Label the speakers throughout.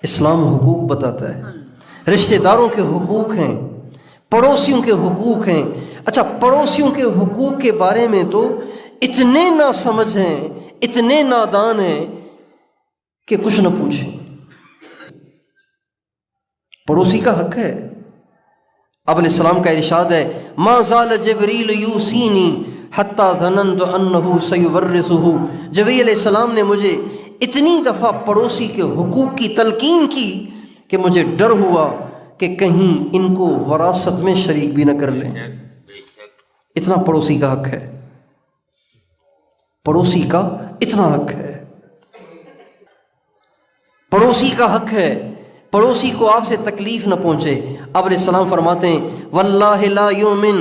Speaker 1: اسلام حقوق بتاتا ہے، رشتہ داروں کے حقوق ہیں، پڑوسیوں کے حقوق ہیں۔ اچھا، پڑوسیوں کے حقوق کے بارے میں تو اتنے ناسمجھ ہیں، اتنے نادان ہیں کہ کچھ نہ پوچھیں۔ پڑوسی کا حق ہے۔ اب علیہ السلام کا ارشاد ہے، ما زال جبریل یوصینی حتی ظننت انہ سیورثہ۔ جبریل علیہ السلام نے مجھے اتنی دفعہ پڑوسی کے حقوق کی تلقین کی کہ مجھے ڈر ہوا کہ کہیں ان کو وراثت میں شریک بھی نہ کر لیں۔ اتنا پڑوسی کا حق ہے، پڑوسی کا اتنا حق ہے، پڑوسی کا حق ہے، پڑوسی کو آپ سے تکلیف نہ پہنچے۔ اب علیہ السلام فرماتے ہیں، واللہ لا یؤمن،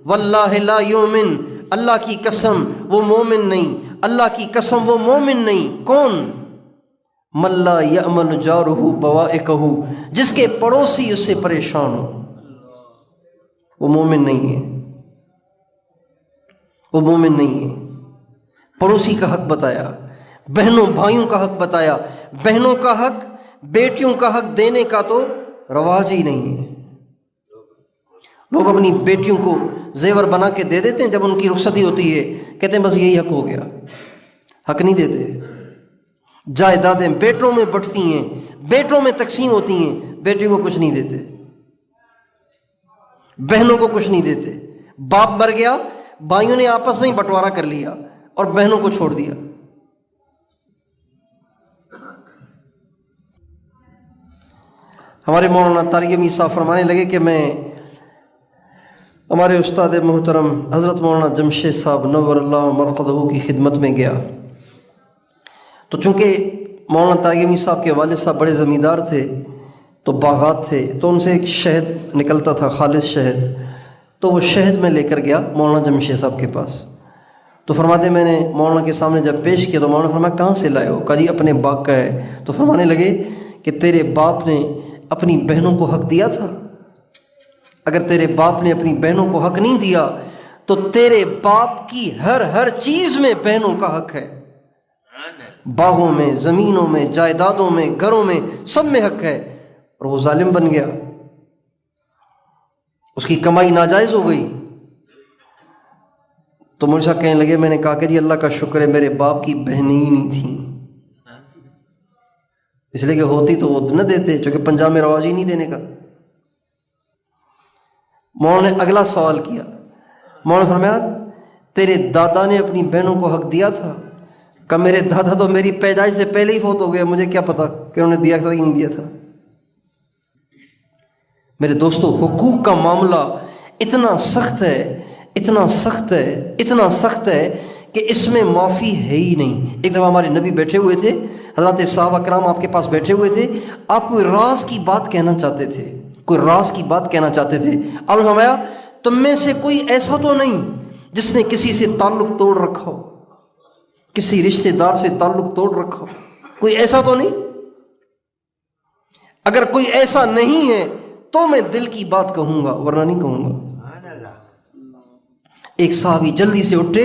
Speaker 1: واللہ لا یؤمن، اللہ کی قسم وہ مومن نہیں، اللہ کی قسم وہ مومن نہیں۔ کون؟ من لا یأمن جارہ بوائقہ، جس کے پڑوسی اس سے پریشان ہو، وہ مومن نہیں ہے، وہ مومن نہیں ہے۔ پڑوسی کا حق بتایا، بہنوں بھائیوں کا حق بتایا۔ بہنوں کا حق، بیٹیوں کا حق دینے کا تو رواج ہی نہیں ہے۔ لوگ اپنی بیٹیوں کو زیور بنا کے دے دیتے ہیں، جب ان کی رخصتی ہوتی ہے کہتے ہیں بس یہی حق ہو گیا، حق نہیں دیتے۔ جائیدادیں بیٹوں میں بٹتی ہیں، بیٹوں میں تقسیم ہوتی ہیں، بیٹیوں کو کچھ نہیں دیتے، بہنوں کو کچھ نہیں دیتے۔ باپ مر گیا، بھائیوں نے آپس میں ہی بٹوارا کر لیا اور بہنوں کو چھوڑ دیا۔ ہمارے مولانا طارق امین صاحب فرمانے لگے کہ میں ہمارے استاد محترم حضرت مولانا جمشید صاحب نور اللہ مرقدہ کی خدمت میں گیا، تو چونکہ مولانا طارق امین صاحب کے والد صاحب بڑے زمیندار تھے تو باغات تھے، تو ان سے ایک شہد نکلتا تھا، خالص شہد، تو وہ شہد میں لے کر گیا مولانا جمشید صاحب کے پاس۔ تو فرماتے میں نے مولانا کے سامنے جب پیش کیا تو مولانا فرمایا کہاں سے لائے ہو؟ کہا جی اپنے باغ کا ہے۔ تو فرمانے لگے کہ تیرے باپ نے اپنی بہنوں کو حق دیا تھا؟ اگر تیرے باپ نے اپنی بہنوں کو حق نہیں دیا تو تیرے باپ کی ہر چیز میں بہنوں کا حق ہے، باغوں میں، زمینوں میں، جائیدادوں میں، گھروں میں، سب میں حق ہے۔ اور وہ ظالم بن گیا، اس کی کمائی ناجائز ہو گئی۔ تو مجھ سے کہنے لگے، میں نے کہا کہ جی اللہ کا شکر ہے میرے باپ کی بہنیں ہی نہیں تھیں، اس لیے کہ ہوتی تو وہ نہ دیتے، چونکہ پنجاب میں رواج ہی نہیں دینے کا۔ مولانا نے اگلا سوال کیا، مولانا فرمایا تیرے دادا نے اپنی بہنوں کو حق دیا تھا؟ کہ میرے دادا تو میری پیدائش سے پہلے ہی فوت ہو گئے، مجھے کیا پتا کہ انہوں نے دیا تھا یا نہیں دیا تھا۔ میرے دوستو، حقوق کا معاملہ اتنا سخت ہے، اتنا سخت ہے، اتنا سخت ہے کہ اس میں معافی ہے ہی نہیں۔ ایک دفعہ ہمارے نبی بیٹھے ہوئے تھے، حضرات صحابہ کرام آپ کے پاس بیٹھے ہوئے تھے، آپ کوئی راز کی بات کہنا چاہتے تھے، کوئی راز کی بات کہنا چاہتے تھے۔ آپ نے فرمایا تم میں سے کوئی ایسا تو نہیں جس نے کسی سے تعلق توڑ رکھا ہو، کسی رشتہ دار سے تعلق توڑ رکھا ہو؟ کوئی ایسا تو نہیں؟ اگر کوئی ایسا نہیں ہے تو میں دل کی بات کہوں گا، ورنہ نہیں کہوں گا۔ ایک صحابی جلدی سے اٹھے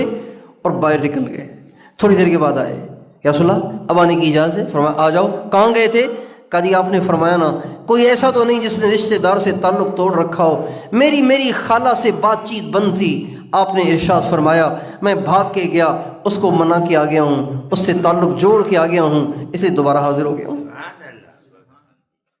Speaker 1: اور باہر نکل گئے، تھوڑی دیر کے بعد آئے، یا رسول اللہ اب آنے کی اجازت ہے؟ فرمایا آ جاؤ۔ کہاں گئے تھے؟ کہا جی آپ نے فرمایا نا کوئی ایسا تو نہیں جس نے رشتہ دار سے تعلق توڑ رکھا ہو، میری خالہ سے بات چیت بند تھی، آپ نے ارشاد فرمایا میں بھاگ کے گیا، اس کو منع کے آ گیا ہوں، اس سے تعلق جوڑ کے آ گیا ہوں، اس لیے دوبارہ حاضر ہو گیا ہوں۔